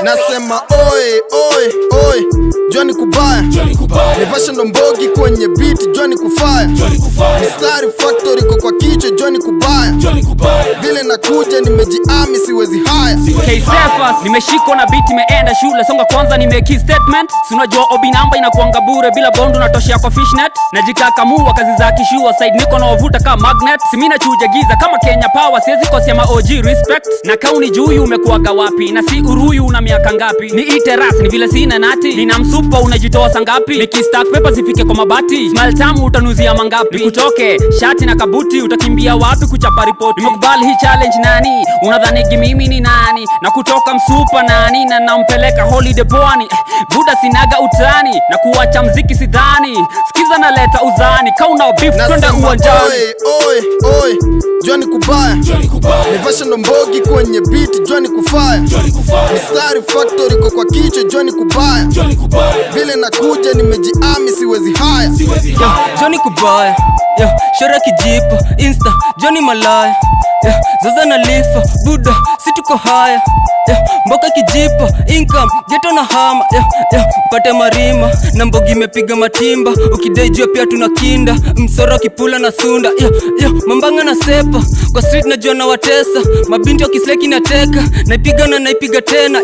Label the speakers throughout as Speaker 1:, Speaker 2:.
Speaker 1: Nasema oi, oi, oi, Johnny kubaya, Nivasha ndo mbogi kwenye beat, Johnny kufaya, Mistari factory kwa kichwa, Johnny kubaya, vile nakuja nimejiami siwezi haya.
Speaker 2: K-Sefas, nimeshiko na beat imeenda shule. Songa kwanza nimeki statement. Sinajua obi namba inakuanga bure bila bondu natoshia kwa fishnet. Najikakamua kazi za kishua side niko na wavuta kama magnet. Simina chuja giza kama Kenya Power, siwezi kosia ma OG respect. Na kauni juyu umekuaga wapi na si uruyu una miaka ngapi? Ni ite ras ni vile sina nati. Nina msupa unajitoa sangapi? Nikistack paper zifike kwa mabati. Smile tamu utanuzia mangapi? Nikutoke shati na kabuti utakimbia wapi kuchapa ripoti? Nimekubali hii challenge nani? Unadhani mimi ni nani? Na kutoka msupa nani na nampeleka holiday pwani. Buda sinaga utani na kuacha mziki sidhani. Sikiza na leta uzani kauna beef twenda uwanjani.
Speaker 1: Oi, oi, Johnny kubaya, Nivasha ndo mbogi kwenye beat, Johnny kufaya, Mistari factory kwa kichwa, Johnny kubaya, vile nakuja nimejiami siwezi haya.
Speaker 3: Johnny kubaya, shora kijipa, insta, Johnny malaya, Zaza na lifa, Buda, si tuko haya, mboka kijipa, income, jeto na hama, mpate marima, na mbogi mepiga matimba, ukidai jua pia tunakinda, msoro kipula na sunda, mambanga na sepa, kwa street na jua na watesa, mabinti wa kisleki na teka, naipiga na naipiga tena,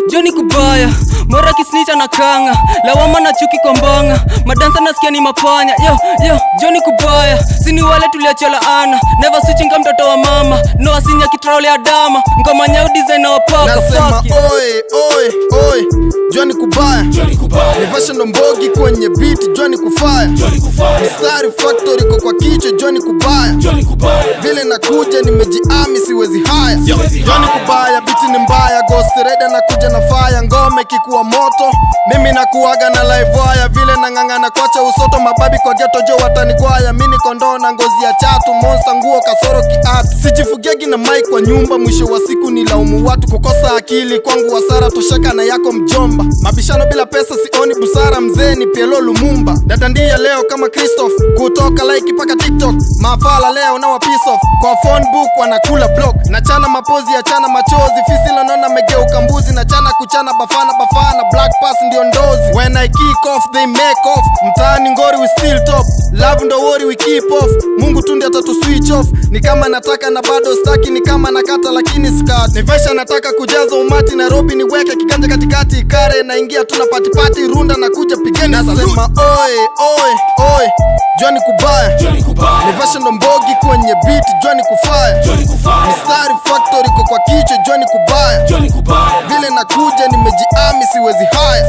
Speaker 3: Johnny kubaya, mora kisnita na kanga, lawama na chuki kwa mbanga, madansa nasikia ni mapanya, Johnny kubaya, sini wale tuliachola ana, never switching kama mtoto wa mama, no asinya kitraole ya dama, ngoma nyau design na wapaka.
Speaker 1: Nasema oi, oi, oi, Johnny kubaya, Nivasha ndo mbogi kwenye beat, Johnny kufaya, Mistari factory kwa kichwa, Johnny kubaya, vile nakuja nimejiami siwezi haya. Johnny kubaya, biti ni mbaya, Ghost Rider nakuja na fire, ngome kikuwa moto, mimi nakuaga na live wire, vile nangangana kwacha usoto, mababi kwa ghetto jo watanigwaya, mini kondoo na ngozi ya chatu, monster nguo kasoro kiatu, sijifugiagi na mic kwa nyumba, mwisho wa siku ni laumu watu, kukosa akili kwangu wasara toshaka na yako mjomba, mabishano bila pesa sioni busara, mzee ni Pielo Lumumba, dadandia leo kama Christoph, kutoka like paka TikTok, mafala leo na wa piece off, kwa phone book wanakula block, na chana mapozi ya chana machozi, fisilo nona megeuka mbuzi, na chana kuchana bafana, black pass ndio ndozi, when I kick off they make off, mtaani ngori we still top, love ndo worry we keep off, Mungu tundi atatu switch off, ni kama nataka na bado staki, ni kama nakata lakini skati, Nivasha nataka kujaza umati, Nairobi niweke kiganja katikati, Ikare naingia tuna patipati, Runda na kuja pigeni. Nasema oi, oi, oi, Johnny kubaya, Nivasha ndo mbogi kwenye beat, Johnny kufaya, Mistari factory kwa kichwa, Johnny kubaya, vile nakuja nimejiami siwezi haya.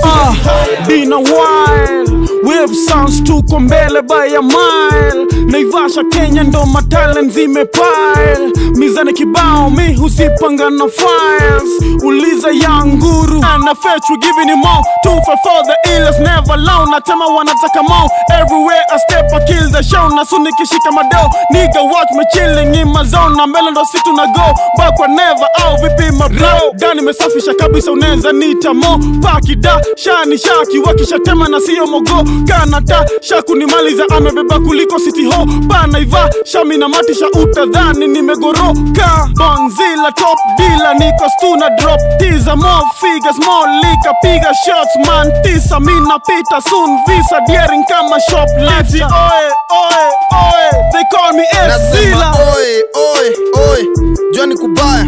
Speaker 4: Been a while, we have sounds tuko mbele by a mile, Naivasha Kenya ndo matalent zimepile, mizane kibao mi husipanga na files, uliza young guru ana fetch we giving him more, 254 the illest never alone, natema wanataka more, everywhere I step I kill the show, na suni kishika mado, nigga watch me chilling in my zone, na mbele ndo situ na go, backward never au vipi my bro, gani mesafisha kabisa uneza nita mo, pakida, shani shaki, wakisha tema na siyo mogo, kanata, shaku ni maliza amebeba kuliko city ho, pana iva, shami na matisha utadhani nimegoroka, Bonzilla top dealer, niko stu na drop, teaser more figures, more liquor, piga shots man, tisa mina pita soon, visa daring kama shoplifter, oe, they call me F-Zilla.
Speaker 1: Nasema oi, oi, oi, Johnny kubaya,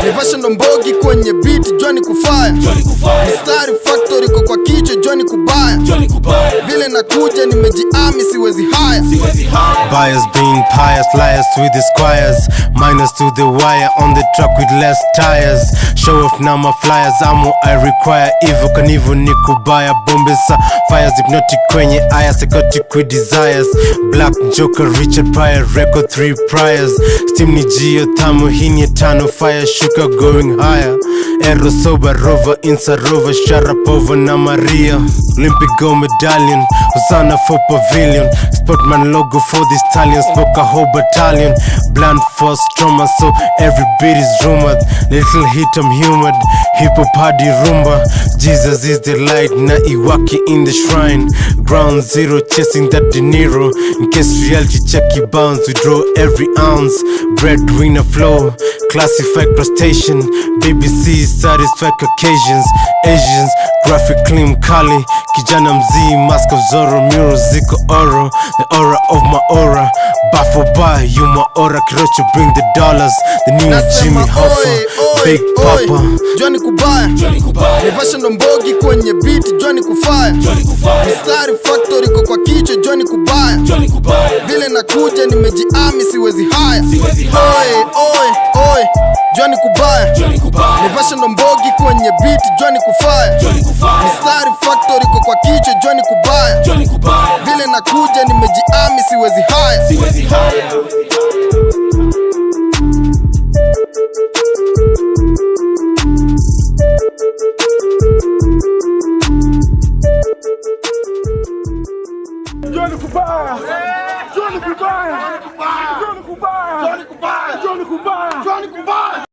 Speaker 1: Nivasha ndo mbogi kwenye beat, Johnny kufaya, Mistari factory kwa kichwa, Johnny kubaya, vile nakuja nimejiami siwezi haya.
Speaker 5: Buyers being pious, liars with the squires, miners to the wire, on the truck with less tires, show off now my flyers, ammo I require, evil can evil ni kubaya, bombesa fires, hypnotic kwenye aya, psychotic with desires, black joker, Richard Pryor, record 3 priors, steam ni geothermal, hii ni tano fire, sugar going higher, Aero sober rover, Insa rover, Sharapova na Maria, Olympic gold medallion, Hosanna for pavilion, Sportman logo for the stallion, smoke a whole battalion, blunt force trauma, so every beat is rumored, little hit I'm humid, hip hop party rumba, Jesus is the light, na iwaki in the shrine. Ground zero, chasing that De Niro. In case reality check bounce, we draw every ounce. Breadwinner flow, classified crustacean. BBC satisfied Caucasians, Asians, graphic clean Kali. Kijana mzee, mask of Zorro, mirror ziko oro. The aura of my aura, bar for bar, you my aura. Kirocho bring the dollars, the new Jimmy Hoffa, Big Papa.
Speaker 1: Johnny Kubaya, Nivasha ndo mbogi kwenye beat, Johnny Kufaya. Mistari factory kwa kichwa, Johnny Kubaya. Vile nakuja nimejiami siwezi haya. Oi, Johnny Kubaya. Nivasha ndo mbogi kwenye beat, Johnny Kufaya. Mistari factory kwa kichwa, Johnny Kubaya. Vile nakuja nimejiami siwezi haya.
Speaker 4: Johnny Kubaya, Johnny Kubaya, Johnny Kubaya, Johnny Kubaya, Johnny Kubaya, Johnny Kubaya.